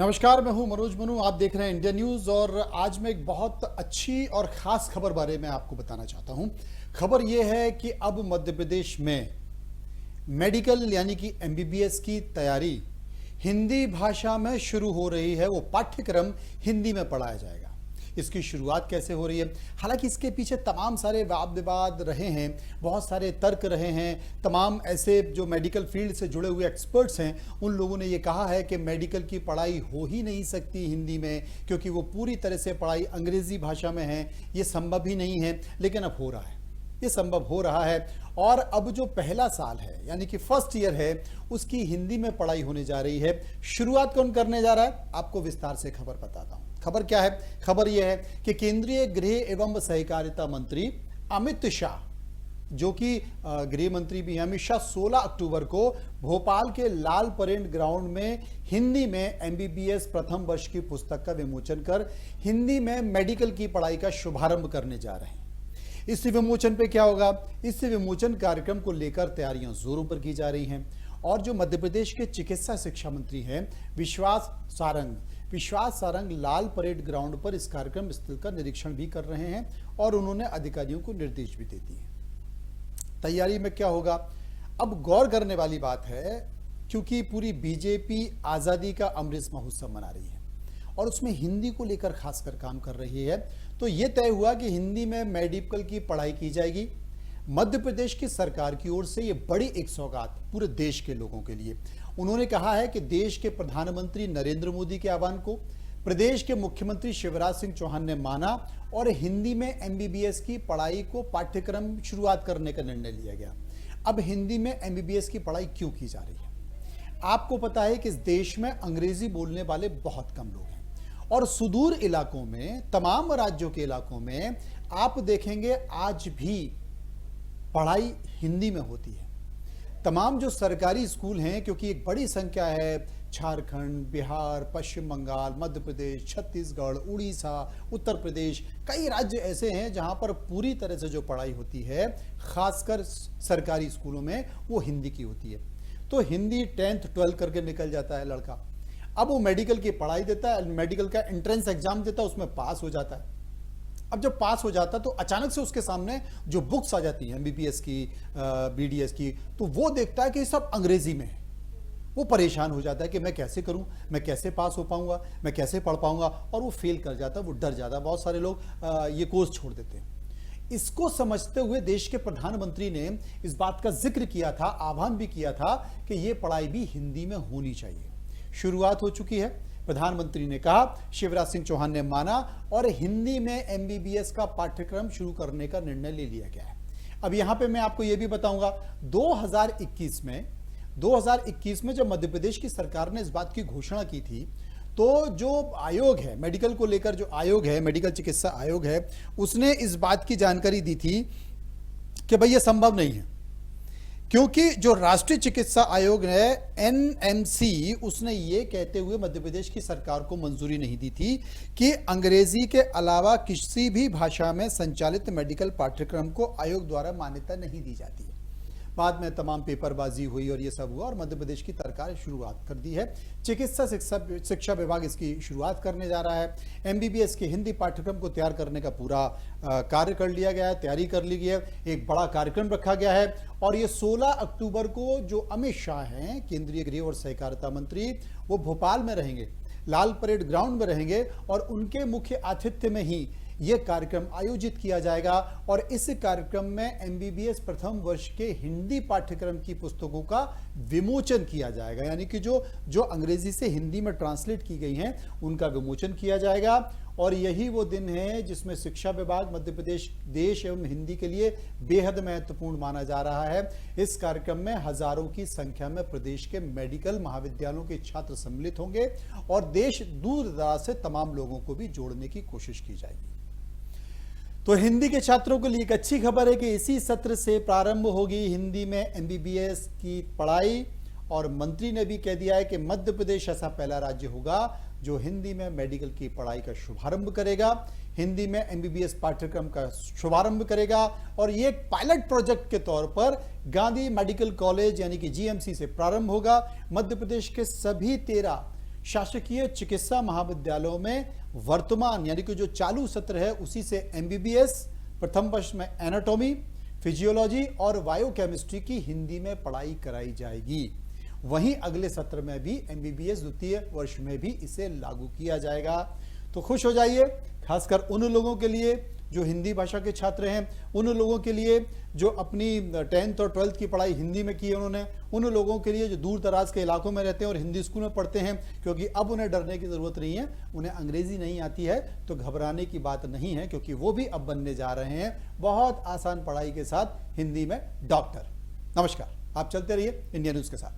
नमस्कार, मैं हूं मनोज मनु। आप देख रहे हैं इंडिया न्यूज और आज मैं एक बहुत अच्छी और खास खबर बारे में आपको बताना चाहता हूं। खबर यह है कि अब मध्य प्रदेश में मेडिकल यानी कि एमबीबीएस की तैयारी हिंदी भाषा में शुरू हो रही है। वो पाठ्यक्रम हिंदी में पढ़ाया जाएगा। इसकी शुरुआत कैसे हो रही है? हालांकि इसके पीछे तमाम सारे वाद विवाद रहे हैं, बहुत सारे तर्क रहे हैं। तमाम ऐसे जो मेडिकल फील्ड से जुड़े हुए एक्सपर्ट्स हैं, उन लोगों ने ये कहा है कि मेडिकल की पढ़ाई हो ही नहीं सकती हिंदी में, क्योंकि वो पूरी तरह से पढ़ाई अंग्रेजी भाषा में है। ये संभव ही नहीं है, लेकिन अब हो रहा है, ये संभव हो रहा है। और अब जो पहला साल है यानी कि फर्स्ट ईयर है, उसकी हिंदी में पढ़ाई होने जा रही है। शुरुआत कौन करने जा रहा है, आपको विस्तार से खबर बताता हूं। खबर क्या है? खबर यह है कि केंद्रीय गृह एवं सहकारिता मंत्री अमित शाह, जो कि गृह मंत्री भी हैं, अमित शाह 16 अक्टूबर को भोपाल के लाल परेड ग्राउंड में हिंदी में एमबीबीएस प्रथम वर्ष की पुस्तक का विमोचन कर हिंदी में मेडिकल की पढ़ाई का शुभारंभ करने जा रहे हैं। इस विमोचन पे क्या होगा? इस विमोचन कार्यक्रम को लेकर तैयारियां जोरों पर की जा रही हैं। और जो मध्य प्रदेश के चिकित्सा शिक्षा मंत्री हैं विश्वास सारंग लाल परेड ग्राउंड पर इस कार्यक्रम स्थल का निरीक्षण भी कर रहे हैं और उन्होंने अधिकारियों को निर्देश भी दे दिए। तैयारी में क्या होगा? अब गौर करने वाली बात है, क्योंकि पूरी बीजेपी आजादी का अमृत महोत्सव मना रही है और उसमें हिंदी को लेकर खासकर काम कर रही है। तो यह तय हुआ कि हिंदी में मेडिकल की पढ़ाई की जाएगी। मध्य प्रदेश की सरकार की ओर से यह बड़ी एक सौगात पूरे देश के लोगों के लिए। उन्होंने कहा है कि देश के प्रधानमंत्री नरेंद्र मोदी के आह्वान को प्रदेश के मुख्यमंत्री शिवराज सिंह चौहान ने माना और हिंदी में एमबीबीएस की पढ़ाई को पाठ्यक्रम शुरुआत करने का निर्णय लिया गया। अब हिंदी में एमबीबीएस की पढ़ाई क्यों की जा रही है? आपको पता है कि इस देश में अंग्रेजी बोलने वाले बहुत कम लोग हैं और सुदूर इलाकों में, तमाम राज्यों के इलाकों में आप देखेंगे आज भी पढ़ाई हिंदी में होती है। तमाम जो सरकारी स्कूल हैं, क्योंकि एक बड़ी संख्या है, झारखंड, बिहार, पश्चिम बंगाल, मध्य प्रदेश, छत्तीसगढ़, उड़ीसा, उत्तर प्रदेश, कई राज्य ऐसे हैं जहां पर पूरी तरह से जो पढ़ाई होती है, खासकर सरकारी स्कूलों में, वो हिंदी की होती है। तो हिंदी 10th 12th करके निकल जाता है लड़का। अब वो मेडिकल की पढ़ाई देता है, मेडिकल का एंट्रेंस एग्जाम देता है, उसमें पास हो जाता है। अब जब पास हो जाता तो अचानक से उसके सामने जो बुक्स आ जाती हैं एमबीबीएस की, बीडीएस की, तो वो देखता है कि सब अंग्रेजी में है। वो परेशान हो जाता है कि मैं कैसे करूं, मैं कैसे पास हो पाऊंगा, मैं कैसे पढ़ पाऊंगा, और वो फेल कर जाता है, वो डर जाता है। बहुत सारे लोग ये कोर्स छोड़ देते हैं। इसको समझते हुए देश के प्रधानमंत्री ने इस बात का जिक्र किया था, आह्वान भी किया था कि ये पढ़ाई भी हिंदी में होनी चाहिए। शुरुआत हो चुकी है। प्रधानमंत्री ने कहा, शिवराज सिंह चौहान ने माना और हिंदी में एमबीबीएस का पाठ्यक्रम शुरू करने का निर्णय ले लिया गया है। अब यहां पे मैं आपको यह भी बताऊंगा, 2021 में जब मध्य प्रदेश की सरकार ने इस बात की घोषणा की थी, तो जो आयोग है मेडिकल को लेकर, जो आयोग है, मेडिकल चिकित्सा आयोग है, उसने इस बात की जानकारी दी थी कि भाई ये संभव नहीं है, क्योंकि जो राष्ट्रीय चिकित्सा आयोग है एनएमसी, उसने ये कहते हुए मध्य प्रदेश की सरकार को मंजूरी नहीं दी थी कि अंग्रेजी के अलावा किसी भी भाषा में संचालित मेडिकल पाठ्यक्रम को आयोग द्वारा मान्यता नहीं दी जाती है। बाद में तमाम पेपरबाजी हुई और ये सब हुआ और मध्य प्रदेश की सरकार शुरुआत कर दी है। चिकित्सा शिक्षा विभाग इसकी शुरुआत करने जा रहा है। एमबीबीएस के हिंदी पाठ्यक्रम को तैयार करने का पूरा कार्य कर लिया गया है, तैयारी कर ली गई है। एक बड़ा कार्यक्रम रखा गया है और ये 16 अक्टूबर को जो अमित शाह हैं, केंद्रीय गृह और सहकारिता मंत्री, वो भोपाल में रहेंगे, लाल परेड ग्राउंड में रहेंगे और उनके मुख्य आतिथ्य में ही यह कार्यक्रम आयोजित किया जाएगा। और इस कार्यक्रम में एमबीबीएस प्रथम वर्ष के हिंदी पाठ्यक्रम की पुस्तकों का विमोचन किया जाएगा, यानी कि जो अंग्रेजी से हिंदी में ट्रांसलेट की गई हैं, उनका विमोचन किया जाएगा। और यही वो दिन है जिसमें शिक्षा विभाग मध्य प्रदेश देश एवं हिंदी के लिए बेहद महत्वपूर्ण माना जा रहा है। इस कार्यक्रम में हजारों की संख्या में प्रदेश के मेडिकल महाविद्यालयों के छात्र सम्मिलित होंगे और देश दूर दराज से तमाम लोगों को भी जोड़ने की कोशिश की जाएगी। तो हिंदी के छात्रों के लिए एक अच्छी खबर है कि इसी सत्र से प्रारंभ होगी हिंदी में एमबीबीएस की पढ़ाई। और मंत्री ने भी कह दिया है कि मध्य प्रदेश ऐसा पहला राज्य होगा जो हिंदी में मेडिकल की पढ़ाई का शुभारंभ करेगा, हिंदी में एमबीबीएस पाठ्यक्रम का शुभारंभ करेगा। और ये एक पायलट प्रोजेक्ट के तौर पर गांधी मेडिकल कॉलेज यानी कि जीएमसी से प्रारंभ होगा। मध्य प्रदेश के सभी 13 शासकीय चिकित्सा महाविद्यालयों में वर्तमान यानी कि जो चालू सत्र है उसी से एमबीबीएस, प्रथम वर्ष में एनाटॉमी, फिजियोलॉजी और बायोकेमिस्ट्री की हिंदी में पढ़ाई कराई जाएगी। वहीं अगले सत्र में भी एमबीबीएस द्वितीय वर्ष में भी इसे लागू किया जाएगा। तो खुश हो जाइए, खासकर उन लोगों के लिए जो हिंदी भाषा के छात्र हैं, उन लोगों के लिए जो अपनी 10th और 12th की पढ़ाई हिंदी में की है उन्होंने, उन लोगों के लिए जो दूर दराज के इलाकों में रहते हैं और हिंदी स्कूल में पढ़ते हैं, क्योंकि अब उन्हें डरने की जरूरत नहीं है। उन्हें अंग्रेजी नहीं आती है तो घबराने की बात नहीं है, क्योंकि वो भी अब बनने जा रहे हैं बहुत आसान पढ़ाई के साथ हिंदी में डॉक्टर। नमस्कार, आप चलते रहिए इंडिया न्यूज के साथ।